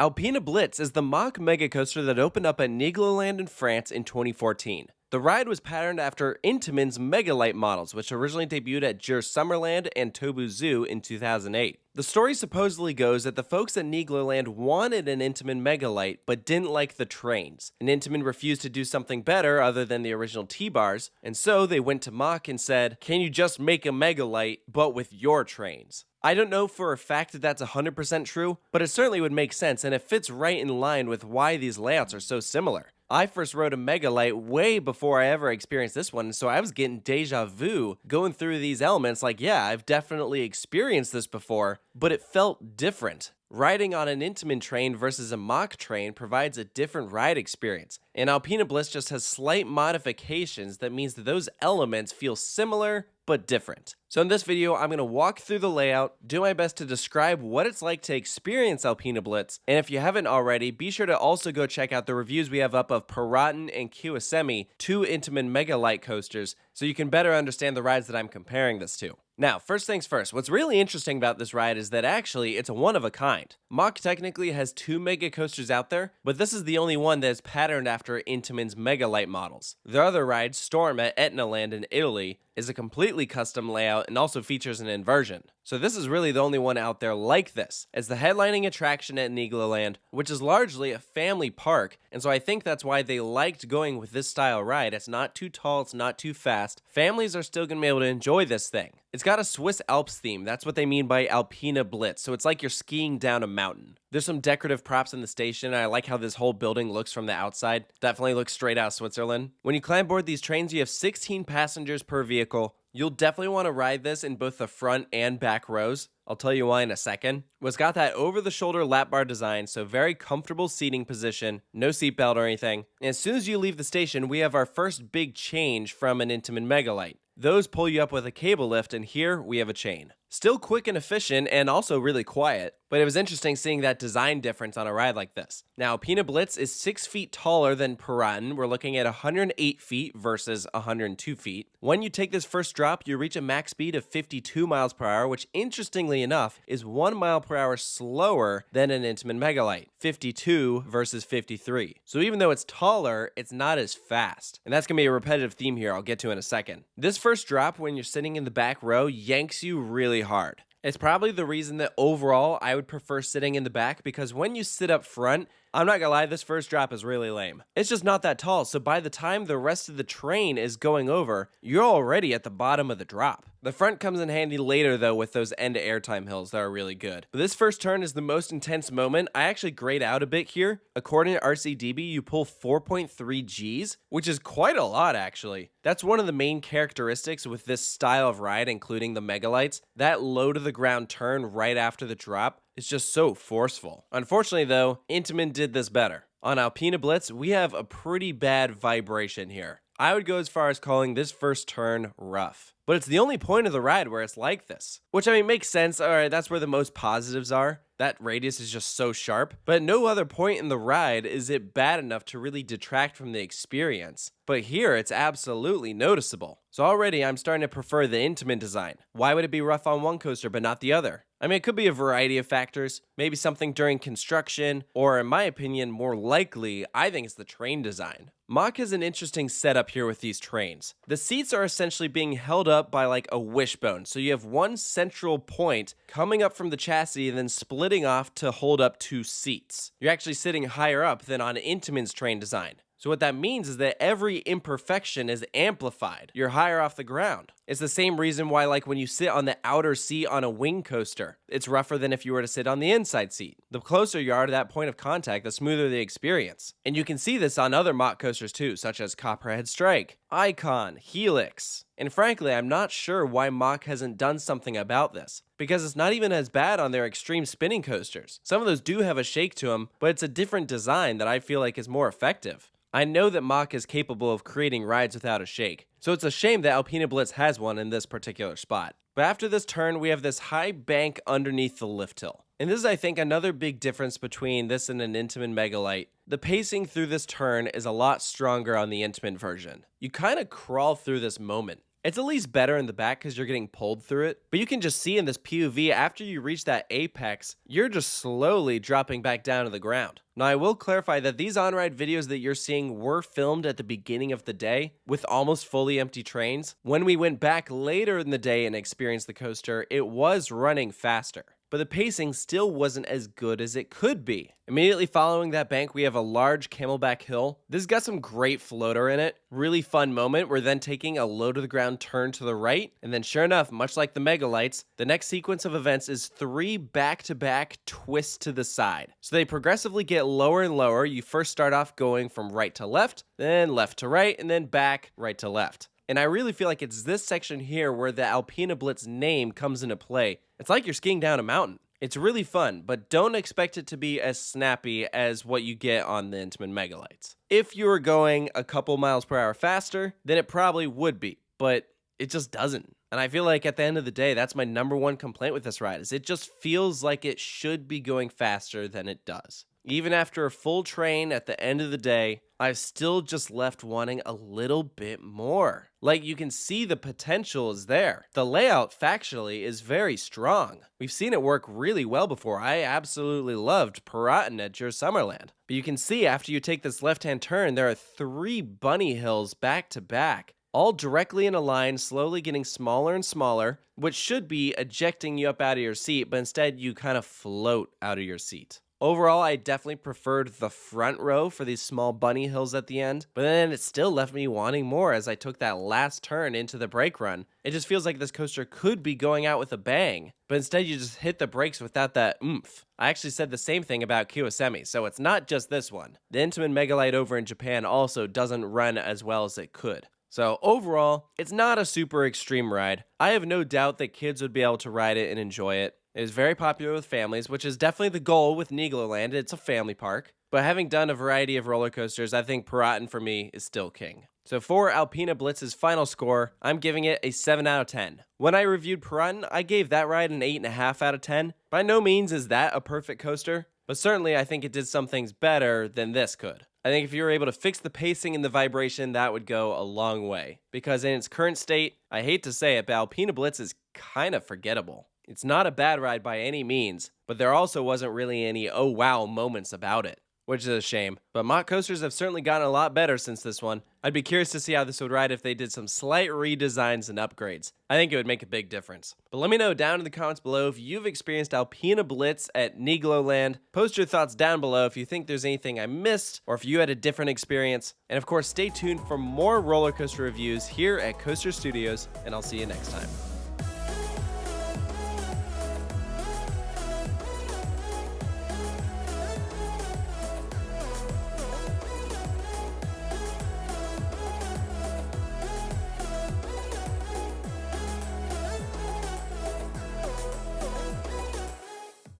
Alpina Blitz is the MACK mega coaster that opened up at Nigloland in France in 2014. The ride was patterned after Intamin's Mega Lite models, which originally debuted at Jers Summerland and Tobu Zoo in 2008. The story supposedly goes that the folks at Nigloland wanted an Intamin Mega Lite, but didn't like the trains. And Intamin refused to do something better other than the original T-bars, and so they went to MACK and said, "Can you just make a Mega Lite, but with your trains?" I don't know for a fact that that's 100% true, but it certainly would make sense, and it fits right in line with why these layouts are so similar. I first rode a Mega Lite way before I ever experienced this one, so I was getting deja vu going through these elements like, yeah, I've definitely experienced this before, but it felt different. Riding on an Intamin train versus a MACK train provides a different ride experience, and Alpina Blitz just has slight modifications that means that those elements feel similar but different. So in this video, I'm going to walk through the layout, do my best to describe what it's like to experience Alpina Blitz, and if you haven't already, be sure to also go check out the reviews we have up of Piraten and Kiyosemie, two Intamin Mega Lite coasters, so you can better understand the rides that I'm comparing this to. Now, first things first, what's really interesting about this ride is that actually it's a one of a kind. MACK technically has two mega coasters out there, but this is the only one that is patterned after Intamin's Mega Lite models. Their other ride, Storm at Etnaland in Italy, is a completely custom layout and also features an inversion. So this is really the only one out there like this. It's the headlining attraction at Nigloland, which is largely a family park, and so I think that's why they liked going with this style ride. It's not too tall, it's not too fast. Families are still going to be able to enjoy this thing. It's got a Swiss Alps theme, that's what they mean by Alpina Blitz, so it's like you're skiing down a mountain. There's some decorative props in the station, and I like how this whole building looks from the outside. Definitely looks straight out of Switzerland. When you climb board these trains, you have 16 passengers per vehicle. You'll definitely want to ride this in both the front and back rows. I'll tell you why in a second. It's got that over-the-shoulder lap bar design, so very comfortable seating position, no seatbelt or anything. And as soon as you leave the station, we have our first big change from an Intamin Mega Lite. Those pull you up with a cable lift, and here we have a chain. Still quick and efficient, and also really quiet, but it was interesting seeing that design difference on a ride like this. Now, Alpina Blitz is 6 feet taller than Piraten. We're looking at 108 feet versus 102 feet. When you take this first drop, you reach a max speed of 52 miles per hour, which interestingly enough is 1 mile per hour slower than an Intamin Mega Lite, 52 versus 53. So even though it's taller, it's not as fast. And that's going to be a repetitive theme here I'll get to in a second. This first drop, when you're sitting in the back row, yanks you really hard. It's probably the reason that overall I would prefer sitting in the back, because when you sit up front, I'm not gonna lie, this first drop is really lame. It's just not that tall, so by the time the rest of the train is going over, you're already at the bottom of the drop. The front comes in handy later though with those end airtime hills that are really good. But this first turn is the most intense moment. I actually grayed out a bit here. According to RCDB, you pull 4.3 Gs, which is quite a lot actually. That's one of the main characteristics with this style of ride, including the Mega Lites. That low to the ground turn right after the drop is just so forceful. Unfortunately though, Intamin did this better. On Alpina Blitz, we have a pretty bad vibration here. I would go as far as calling this first turn rough. But it's the only point of the ride where it's like this. Which, I mean, makes sense. Alright, that's where the most positives are. That radius is just so sharp. But at no other point in the ride is it bad enough to really detract from the experience. But here, it's absolutely noticeable. So already, I'm starting to prefer the Intamin design. Why would it be rough on one coaster but not the other? I mean, it could be a variety of factors. Maybe something during construction, or in my opinion, more likely, I think it's the train design. MACK has an interesting setup here with these trains. The seats are essentially being held up by like a wishbone. So you have one central point coming up from the chassis and then splitting off to hold up two seats. You're actually sitting higher up than on Intamin's train design. So what that means is that every imperfection is amplified. You're higher off the ground. It's the same reason why, like, when you sit on the outer seat on a wing coaster, it's rougher than if you were to sit on the inside seat. The closer you are to that point of contact, the smoother the experience. And you can see this on other MACK coasters too, such as Copperhead Strike, Icon, Helix. And frankly, I'm not sure why MACK hasn't done something about this, because it's not even as bad on their extreme spinning coasters. Some of those do have a shake to them, but it's a different design that I feel like is more effective. I know that MACK is capable of creating rides without a shake, so it's a shame that Alpina Blitz has one in this particular spot. But after this turn, we have this high bank underneath the lift hill. And this is, I think, another big difference between this and an Intamin Mega Lite. The pacing through this turn is a lot stronger on the Intamin version. You kind of crawl through this moment. It's at least better in the back because you're getting pulled through it, but you can just see in this POV after you reach that apex, you're just slowly dropping back down to the ground. Now, I will clarify that these on-ride videos that you're seeing were filmed at the beginning of the day with almost fully empty trains. When we went back later in the day and experienced the coaster, it was running faster, but the pacing still wasn't as good as it could be. Immediately following that bank, we have a large camelback hill. This has got some great floater in it. Really fun moment. We're then taking a low to the ground turn to the right, and then sure enough, much like the Megalites, the next sequence of events is 3 back-to-back twists to the side. So they progressively get lower and lower. You first start off going from right to left, then left to right, and then back right to left. And I really feel like it's this section here where the Alpina Blitz name comes into play. It's like you're skiing down a mountain. It's really fun, but don't expect it to be as snappy as what you get on the Intamin Megalites. If you were going a couple miles per hour faster, then it probably would be, but it just doesn't. And I feel like at the end of the day, that's my #1 complaint with this ride, is it just feels like it should be going faster than it does. Even after a full train at the end of the day, I've still just left wanting a little bit more. Like, you can see the potential is there. The layout factually is very strong. We've seen it work really well before. I absolutely loved Piraten at Jers Summerland. But you can see after you take this left-hand turn, there are 3 bunny hills back to back, all directly in a line, slowly getting smaller and smaller, which should be ejecting you up out of your seat, but instead you kind of float out of your seat. Overall, I definitely preferred the front row for these small bunny hills at the end, but then it still left me wanting more as I took that last turn into the brake run. It just feels like this coaster could be going out with a bang, but instead you just hit the brakes without that oomph. I actually said the same thing about Kiyosemite, so it's not just this one. The Intamin Megalite over in Japan also doesn't run as well as it could. So overall, it's not a super extreme ride. I have no doubt that kids would be able to ride it and enjoy it. It is very popular with families, which is definitely the goal with Nigloland. It's a family park. But having done a variety of roller coasters, I think Piraten for me is still king. So for Alpina Blitz's final score, I'm giving it a 7 out of 10. When I reviewed Piraten, I gave that ride an 8.5 out of 10. By no means is that a perfect coaster, but certainly I think it did some things better than this could. I think if you were able to fix the pacing and the vibration, that would go a long way. Because in its current state, I hate to say it, but Alpina Blitz is kind of forgettable. It's not a bad ride by any means, but there also wasn't really any oh wow moments about it, which is a shame. But MACK coasters have certainly gotten a lot better since this one. I'd be curious to see how this would ride if they did some slight redesigns and upgrades. I think it would make a big difference. But let me know down in the comments below if you've experienced Alpina Blitz at Nigloland. Post your thoughts down below if you think there's anything I missed or if you had a different experience. And of course, stay tuned for more roller coaster reviews here at Coaster Studios, and I'll see you next time.